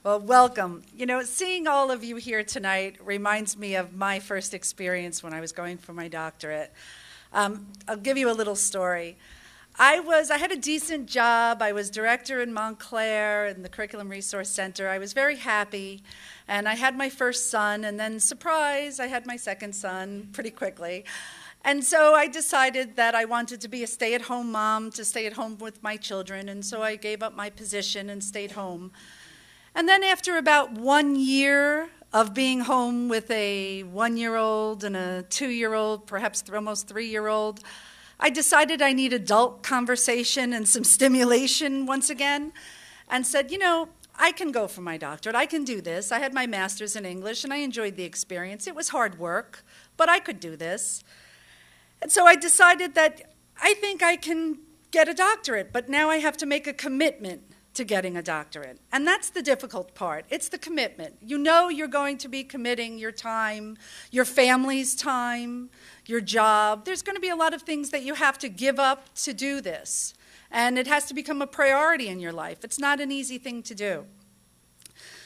Well, welcome. You know, seeing all of you here tonight reminds me of my first experience when I was going for my doctorate. I'll give you a little story. I had a decent job. I was director in Montclair in the Curriculum Resource Center. I was very happy, and I had my first son, and then, surprise, I had my second son pretty quickly. And so I decided that I wanted to be a stay-at-home mom, to stay at home with my children, and so I gave up my position and stayed home. And then after about 1 year of being home with a 1-year-old and a 2-year-old, perhaps almost 3-year-old, I decided I need adult conversation and some stimulation once again, and said, you know, I can go for my doctorate. I can do this. I had my master's in English, and I enjoyed the experience. It was hard work, but I could do this. And so I decided that I think I can get a doctorate, but now I have to make a commitment to getting a doctorate. And that's the difficult part. It's the commitment. You know you're going to be committing your time, your family's time, your job. There's going to be a lot of things that you have to give up to do this. And it has to become a priority in your life. It's not an easy thing to do.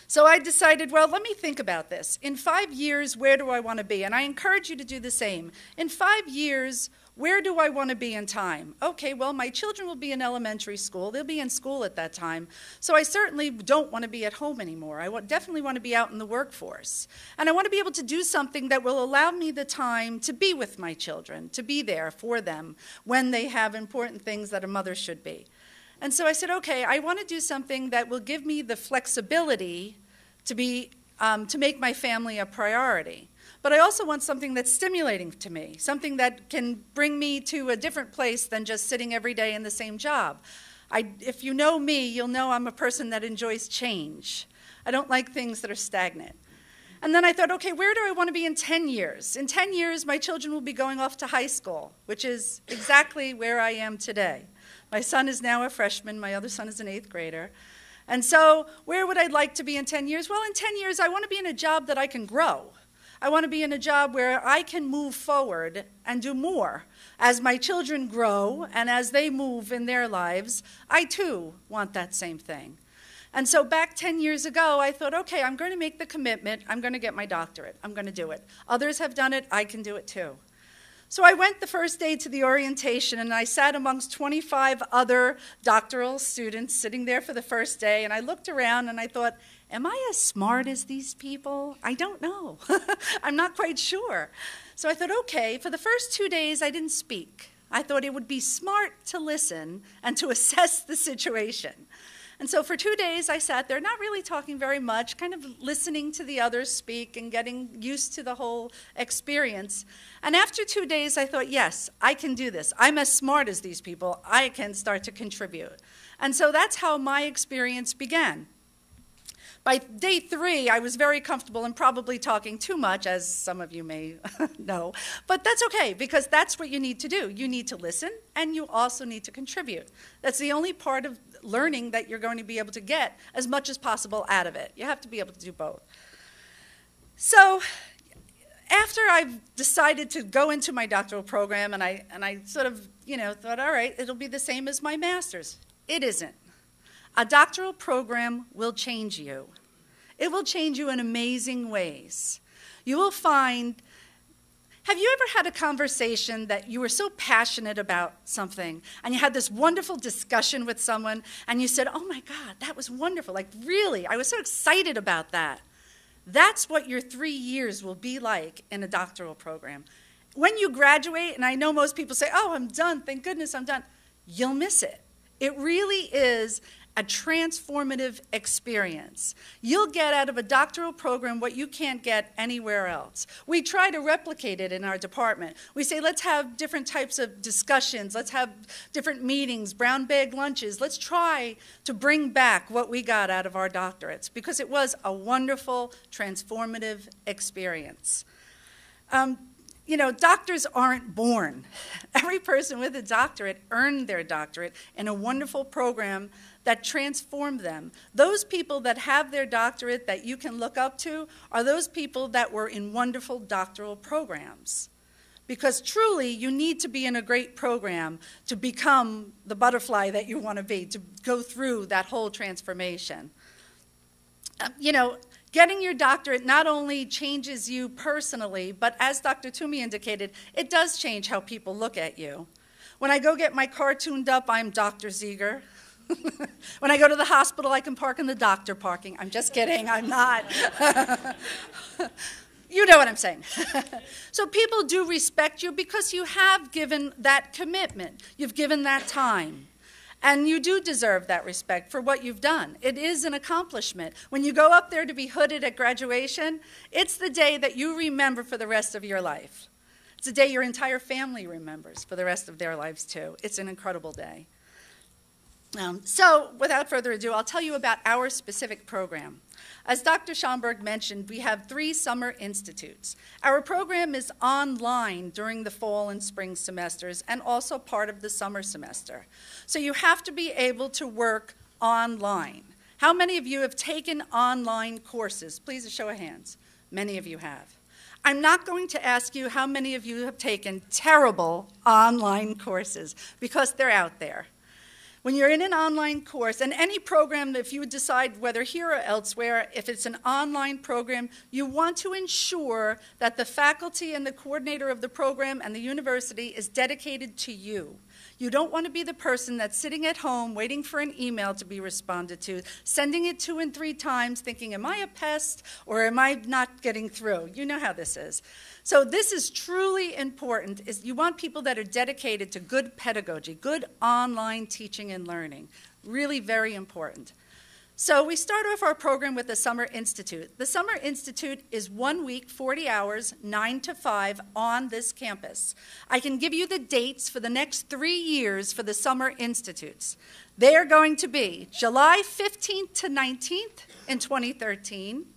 So I decided, well, let me think about this. In 5 years, where do I want to be? And I encourage you to do the same. In 5 years, where do I want to be in time? Okay, well, my children will be in elementary school. They'll be in school at that time. So I certainly don't want to be at home anymore. I definitely want to be out in the workforce. And I want to be able to do something that will allow me the time to be with my children, to be there for them when they have important things that a mother should be. And so I said, okay, I want to do something that will give me the flexibility to make my family a priority. But I also want something that's stimulating to me, something that can bring me to a different place than just sitting every day in the same job. If you know me, you'll know I'm a person that enjoys change. I don't like things that are stagnant. And then I thought, okay, where do I want to be in 10 years? In 10 years, my children will be going off to high school, which is exactly where I am today. My son is now a freshman. My other son is an 8th grader. And so where would I like to be in 10 years? Well, in 10 years, I want to be in a job that I can grow. I want to be in a job where I can move forward and do more. As my children grow and as they move in their lives, I too want that same thing. And so back 10 years ago, I thought, okay, I'm going to make the commitment. I'm going to get my doctorate. I'm going to do it. Others have done it. I can do it too. So I went the first day to the orientation, and I sat amongst 25 other doctoral students sitting there for the first day, and I looked around and I thought, am I as smart as these people? I don't know. I'm not quite sure. So I thought, okay, for the first 2 days I didn't speak. I thought it would be smart to listen and to assess the situation. And so for 2 days I sat there, not really talking very much, kind of listening to the others speak and getting used to the whole experience. And after 2 days I thought, yes, I can do this. I'm as smart as these people. I can start to contribute. And so that's how my experience began. By day 3, I was very comfortable and probably talking too much, as some of you may know. But that's okay, because that's what you need to do. You need to listen, and you also need to contribute. That's the only part of learning that you're going to be able to get as much as possible out of it. You have to be able to do both. So after I've decided to go into my doctoral program, and I sort of, thought, all right, it'll be the same as my master's. It isn't. A doctoral program will change you. It will change you in amazing ways. You will find, have you ever had a conversation that you were so passionate about something, and you had this wonderful discussion with someone, and you said, oh my God, that was wonderful. Like, really, I was so excited about that. That's what your 3 years will be like in a doctoral program. When you graduate, and I know most people say, oh, I'm done, thank goodness I'm done, you'll miss it. It really is a transformative experience. You'll get out of a doctoral program what you can't get anywhere else. We try to replicate it in our department. We say, let's have different types of discussions. Let's have different meetings, brown bag lunches. Let's try to bring back what we got out of our doctorates, because it was a wonderful, transformative experience. Doctors aren't born. Every person with a doctorate earned their doctorate in a wonderful program that transformed them. Those people that have their doctorate that you can look up to are those people that were in wonderful doctoral programs. Because truly, you need to be in a great program to become the butterfly that you want to be, to go through that whole transformation. You know, getting your doctorate not only changes you personally, but as Dr. Toomey indicated, it does change how people look at you. When I go get my car tuned up, I'm Dr. Zieger. When I go to the hospital, I can park in the doctor parking. I'm just kidding, I'm not. You know what I'm saying. So people do respect you because you have given that commitment. You've given that time. And you do deserve that respect for what you've done. It is an accomplishment. When you go up there to be hooded at graduation, it's the day that you remember for the rest of your life. It's a day your entire family remembers for the rest of their lives, too. It's an incredible day. So, without further ado, I'll tell you about our specific program. As Dr. Schomburg mentioned, we have 3 summer institutes. Our program is online during the fall and spring semesters and also part of the summer semester. So you have to be able to work online. How many of you have taken online courses? Please, a show of hands. Many of you have. I'm not going to ask you how many of you have taken terrible online courses because they're out there. When you're in an online course, and any program, if you decide whether here or elsewhere, if it's an online program, you want to ensure that the faculty and the coordinator of the program and the university is dedicated to you. You don't want to be the person that's sitting at home waiting for an email to be responded to, sending it 2 and 3 times, thinking, am I a pest or am I not getting through? You know how this is. So this is truly important. You want people that are dedicated to good pedagogy, good online teaching and learning. Really very important. So we start off our program with the Summer Institute. The Summer Institute is 1 week, 40 hours, 9 to 5 on this campus. I can give you the dates for the next 3 years for the Summer Institutes. They are going to be July 15th to 19th in 2013,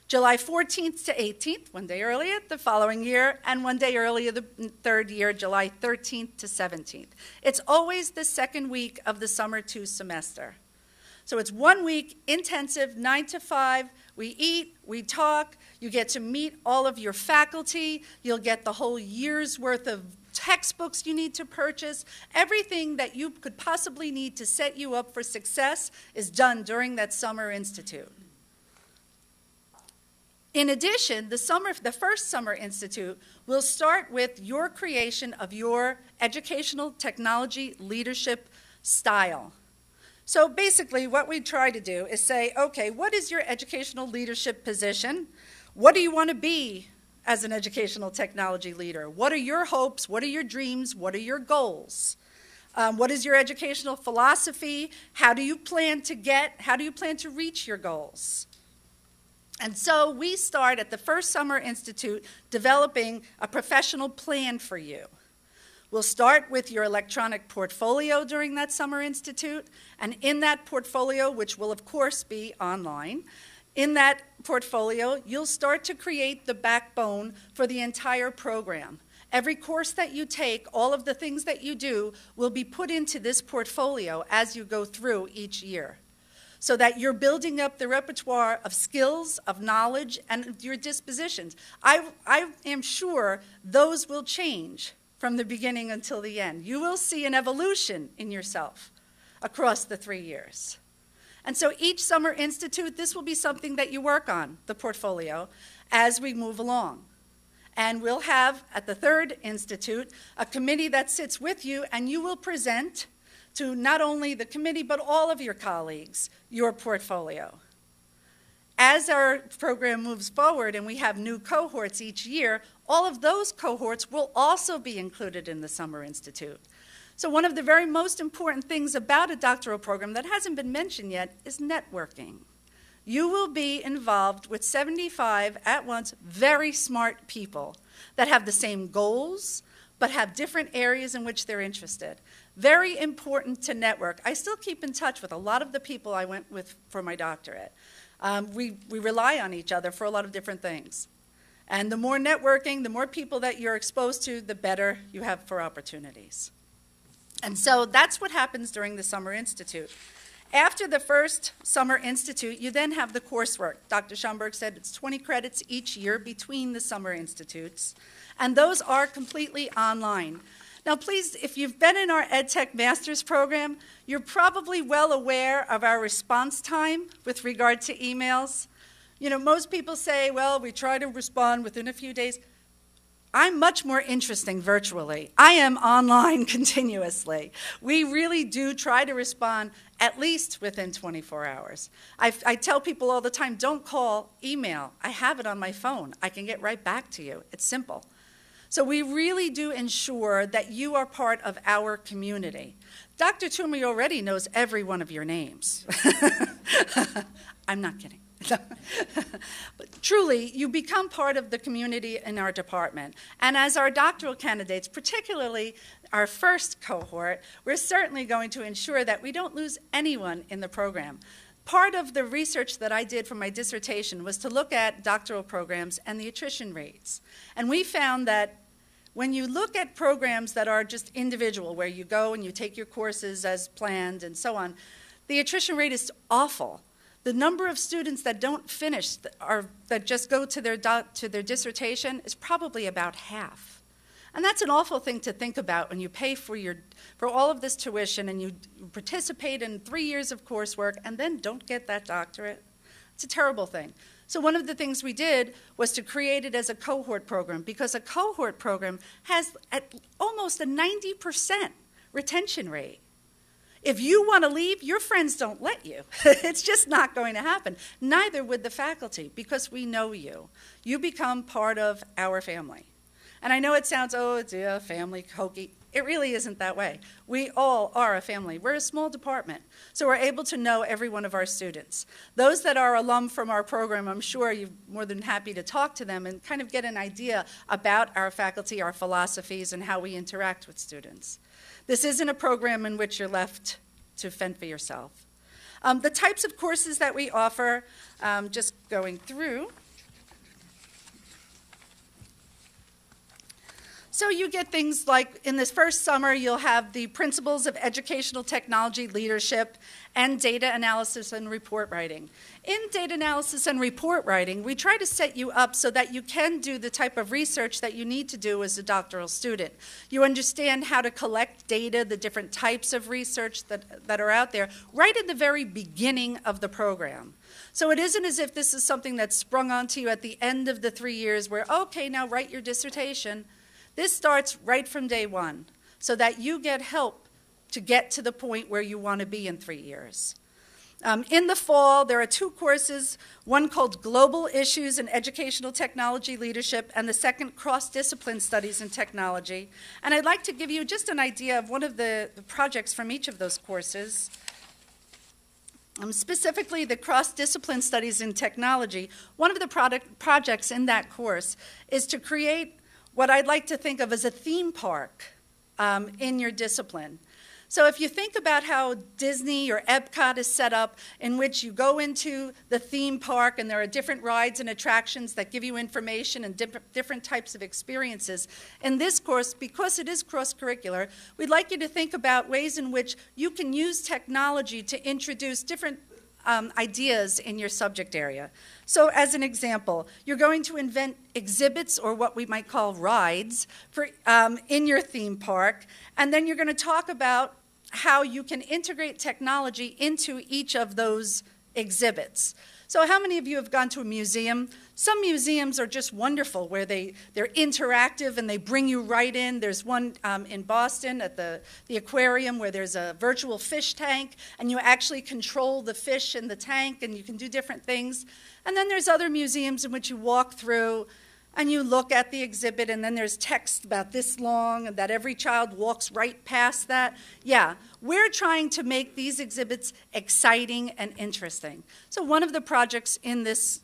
July 14th to 18th, 1 day earlier the following year, and 1 day earlier the 3rd year, July 13th to 17th. It's always the 2nd week of the Summer 2 semester. So it's 1 week, intensive, 9 to 5. We eat, we talk, you get to meet all of your faculty, you'll get the whole year's worth of textbooks you need to purchase. Everything that you could possibly need to set you up for success is done during that Summer Institute. In addition, the first Summer Institute will start with your creation of your educational technology leadership style. So basically what we try to do is say, okay, what is your educational leadership position? What do you want to be as an educational technology leader? What are your hopes? What are your dreams? What are your goals? What is your educational philosophy? How do you plan to reach your goals? And so we start at the first Summer Institute developing a professional plan for you. We'll start with your electronic portfolio during that Summer Institute, and in that portfolio, which will of course be online, in that portfolio, you'll start to create the backbone for the entire program. Every course that you take, all of the things that you do, will be put into this portfolio as you go through each year, so that you're building up the repertoire of skills, of knowledge, and your dispositions. I am sure those will change from the beginning until the end. You will see an evolution in yourself across the 3 years. And so each Summer Institute, this will be something that you work on, the portfolio, as we move along. And we'll have, at the 3rd Institute, a committee that sits with you, and you will present to not only the committee, but all of your colleagues, your portfolio. As our program moves forward and we have new cohorts each year, all of those cohorts will also be included in the Summer Institute. So one of the very most important things about a doctoral program that hasn't been mentioned yet is networking. You will be involved with 75 at once very smart people that have the same goals, but have different areas in which they're interested. Very important to network. I still keep in touch with a lot of the people I went with for my doctorate. We rely on each other for a lot of different things. And the more networking, the more people that you're exposed to, the better you have for opportunities. And so that's what happens during the Summer Institute. After the first Summer Institute, you then have the coursework. Dr. Schomburg said it's 20 credits each year between the Summer Institutes. And those are completely online. Now, please, if you've been in our EdTech Master's program, you're probably well aware of our response time with regard to emails. You know, most people say, well, we try to respond within a few days. I'm much more interesting virtually. I am online continuously. We really do try to respond at least within 24 hours. I tell people all the time, don't call, email. I have it on my phone. I can get right back to you. It's simple. So we really do ensure that you are part of our community. Dr. Toomey already knows every one of your names. I'm not kidding. But truly, you become part of the community in our department. And as our doctoral candidates, particularly our first cohort, we're certainly going to ensure that we don't lose anyone in the program. Part of the research that I did for my dissertation was to look at doctoral programs and the attrition rates. And we found that when you look at programs that are just individual, where you go and you take your courses as planned and so on, the attrition rate is awful. The number of students that don't finish, that just go to their dissertation, is probably about half. And that's an awful thing to think about when you pay for all of this tuition and you participate in 3 years of coursework and then don't get that doctorate. It's a terrible thing. So one of the things we did was to create it as a cohort program, because a cohort program has almost a 90% retention rate. If you want to leave, your friends don't let you. It's just not going to happen. Neither would the faculty, because we know you. You become part of our family. And I know it sounds, oh, it's a family, hokey. It really isn't that way. We all are a family. We're a small department, so we're able to know every one of our students. Those that are alum from our program, I'm sure you're more than happy to talk to them and kind of get an idea about our faculty, our philosophies, and how we interact with students. This isn't a program in which you're left to fend for yourself. The types of courses that we offer, just going through. So you get things like, in this first summer, you'll have the Principles of Educational Technology Leadership and Data Analysis and Report Writing. In data analysis and report writing, we try to set you up so that you can do the type of research that you need to do as a doctoral student. You understand how to collect data, the different types of research that are out there, right at the very beginning of the program. So it isn't as if this is something that's sprung onto you at the end of the 3 years where, okay, now write your dissertation. This starts right from day one so that you get help to get to the point where you want to be in 3 years. In the fall, there are 2 courses, one called Global Issues in Educational Technology Leadership, and the second, Cross-Discipline Studies in Technology. And I'd like to give you just an idea of one of the projects from each of those courses. Specifically, the Cross-Discipline Studies in Technology, one of the projects in that course is to create what I'd like to think of as a theme park in your discipline. So if you think about how Disney or Epcot is set up, in which you go into the theme park and there are different rides and attractions that give you information and different types of experiences, in this course, because it is cross-curricular, we'd like you to think about ways in which you can use technology to introduce different ideas in your subject area. So as an example, you're going to invent exhibits, or what we might call rides, in your theme park, and then you're going to talk about how you can integrate technology into each of those exhibits. So how many of you have gone to a museum? Some museums are just wonderful, where they're interactive and they bring you right in. There's one in Boston at the aquarium where there's a virtual fish tank, and you actually control the fish in the tank, and you can do different things. And then there's other museums in which you walk through and you look at the exhibit, and then there's text about this long, and that every child walks right past that. Yeah, we're trying to make these exhibits exciting and interesting. So one of the projects in this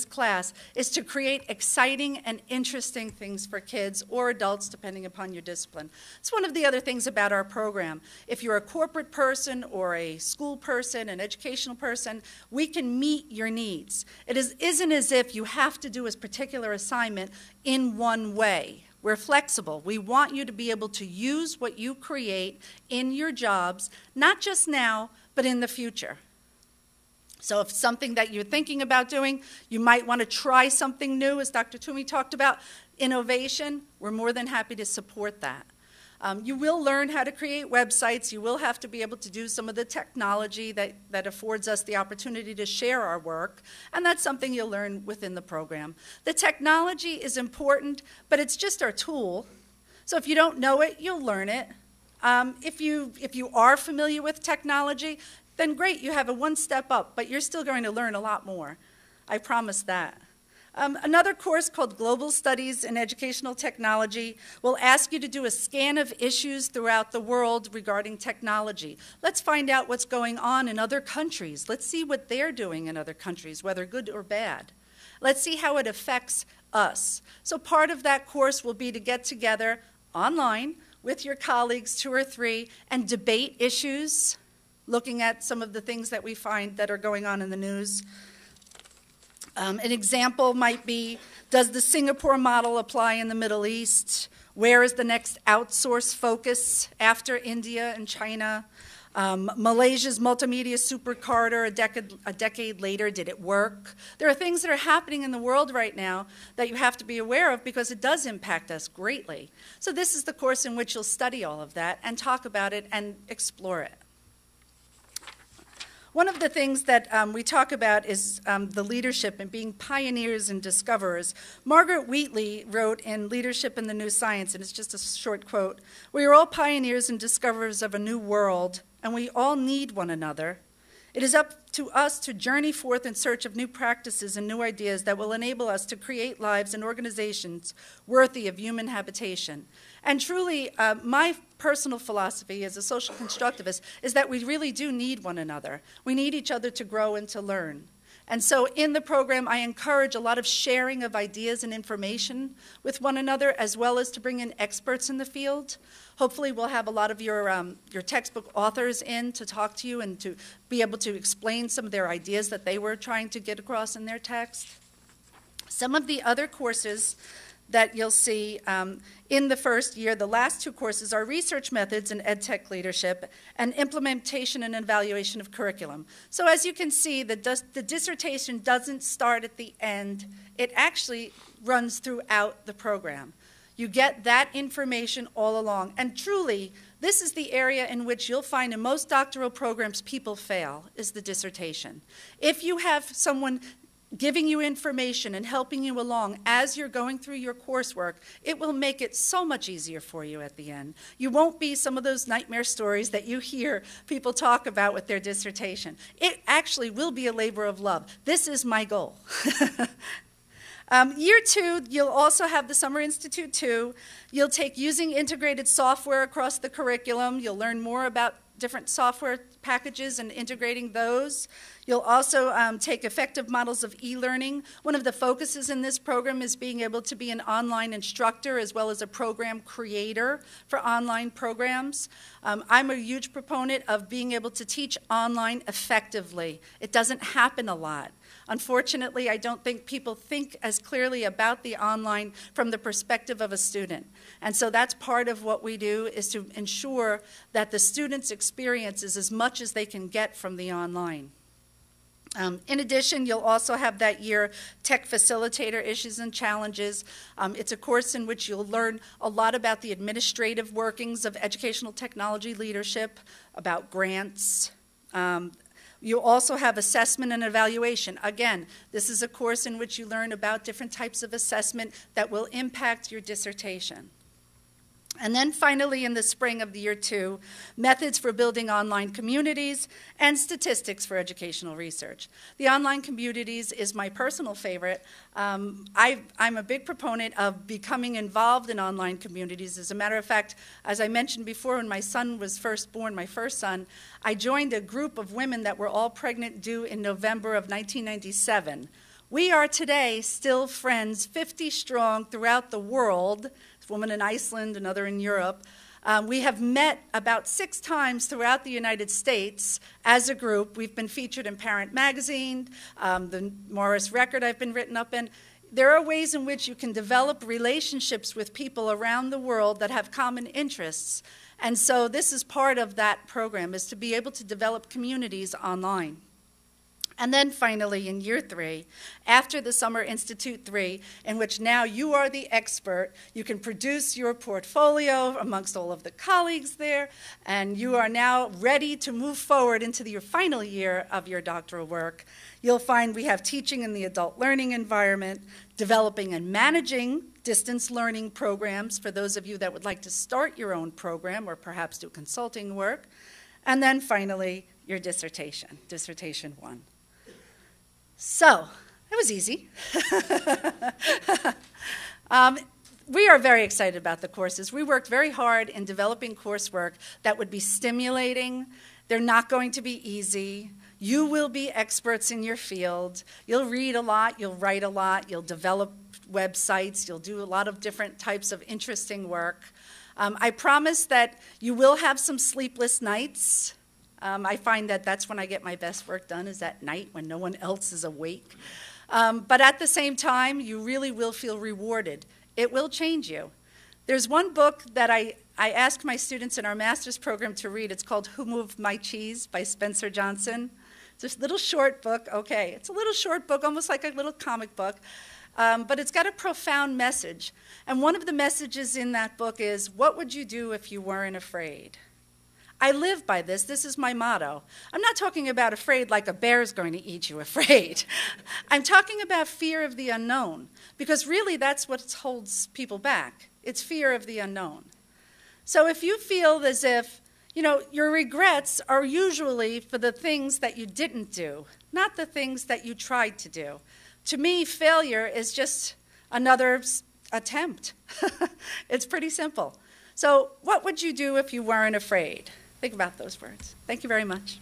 class is to create exciting and interesting things for kids or adults, depending upon your discipline. It's one of the other things about our program. If you're a corporate person or a school person, an educational person, we can meet your needs. It isn't as if you have to do a particular assignment in one way. We're flexible. We want you to be able to use what you create in your jobs, not just now, but in the future. So if something that you're thinking about doing, you might want to try something new, as Dr. Toomey talked about, innovation, we're more than happy to support that. You will learn how to create websites. You will have to be able to do some of the technology that affords us the opportunity to share our work, and that's something you'll learn within the program. The technology is important, but it's just our tool. So if you don't know it, you'll learn it. If you are familiar with technology, then great, you have a one step up, but you're still going to learn a lot more. I promise that. Another course called Global Studies in Educational Technology will ask you to do a scan of issues throughout the world regarding technology. Let's find out what's going on in other countries. Let's see what they're doing in other countries, whether good or bad. Let's see how it affects us. So part of that course will be to get together online with your colleagues, 2 or 3, and debate issues, looking at some of the things that we find that are going on in the news. An example might be, does the Singapore model apply in the Middle East? Where is the next outsource focus after India and China? Malaysia's multimedia supercorridor a decade later, did it work? There are things that are happening in the world right now that you have to be aware of because it does impact us greatly. So this is the course in which you'll study all of that and talk about it and explore it. One of the things that we talk about is the leadership and being pioneers and discoverers. Margaret Wheatley wrote in Leadership in the New Science, and it's just a short quote, "We are all pioneers and discoverers of a new world, and we all need one another. It is up to us to journey forth in search of new practices and new ideas that will enable us to create lives and organizations worthy of human habitation." And truly, my personal philosophy as a social constructivist is that we really do need one another. We need each other to grow and to learn. And so in the program, I encourage a lot of sharing of ideas and information with one another, as well as to bring in experts in the field. Hopefully we'll have a lot of your textbook authors in to talk to you and to be able to explain some of their ideas that they were trying to get across in their text. Some of the other courses that you'll see in the first year, the last 2 courses are research methods in EdTech leadership and implementation and evaluation of curriculum. So as you can see, the dissertation doesn't start at the end. It actually runs throughout the program. You get that information all along. And truly, this is the area in which you'll find in most doctoral programs people fail, is the dissertation. If you have someone giving you information and helping you along as you're going through your coursework, it will make it so much easier for you at the end. You won't be some of those nightmare stories that you hear people talk about with their dissertation. It actually will be a labor of love. This is my goal. Year 2, you'll also have the Summer Institute 2. You'll take using integrated software across the curriculum. You'll learn more about different software packages and integrating those. You'll also take effective models of e-learning. One of the focuses in this program is being able to be an online instructor as well as a program creator for online programs. I'm a huge proponent of being able to teach online effectively. It doesn't happen a lot. Unfortunately, I don't think people think as clearly about the online from the perspective of a student. And so that's part of what we do, is to ensure that the student's experience is as much as they can get from the online. In addition, you'll also have that year Tech Facilitator Issues and Challenges. It's a course in which you'll learn a lot about the administrative workings of educational technology leadership, about grants. You also have assessment and evaluation. Again, this is a course in which you learn about different types of assessment that will impact your dissertation. And then finally, in the spring of the year 2, methods for building online communities and statistics for educational research. The online communities is my personal favorite. I'm a big proponent of becoming involved in online communities. As a matter of fact, as I mentioned before, when my son was first born, my first son, I joined a group of women that were all pregnant due in November of 1997. We are today still friends, 50 strong throughout the world. Woman in Iceland, another in Europe. We have met about 6 times throughout the United States as a group. We've been featured in Parent Magazine, the Morris Record I've been written up in. There are ways in which you can develop relationships with people around the world that have common interests. And so this is part of that program, is to be able to develop communities online. And then finally, in year 3, after the Summer Institute 3, in which now you are the expert, you can produce your portfolio amongst all of the colleagues there, and you are now ready to move forward into your final year of your doctoral work. You'll find we have teaching in the adult learning environment, developing and managing distance learning programs for those of you that would like to start your own program or perhaps do consulting work, and then finally, your dissertation, Dissertation 1. So, it was easy. We are very excited about the courses. We worked very hard in developing coursework that would be stimulating. They're not going to be easy. You will be experts in your field. You'll read a lot, you'll write a lot, you'll develop websites, you'll do a lot of different types of interesting work. I promise that you will have some sleepless nights. I find that that's when I get my best work done, is at night when no one else is awake. But at the same time, you really will feel rewarded. It will change you. There's one book that I ask my students in our master's program to read. It's called Who Moved My Cheese by Spencer Johnson. It's a little short book. Okay, it's a little short book, almost like a little comic book. But it's got a profound message. And one of the messages in that book is, what would you do if you weren't afraid? I live by this. This is my motto. I'm not talking about afraid like a bear's going to eat you afraid. I'm talking about fear of the unknown, because really that's what holds people back. It's fear of the unknown. So if you feel as if, your regrets are usually for the things that you didn't do, not the things that you tried to do. To me, failure is just another attempt. It's pretty simple. So what would you do if you weren't afraid? Think about those words. Thank you very much.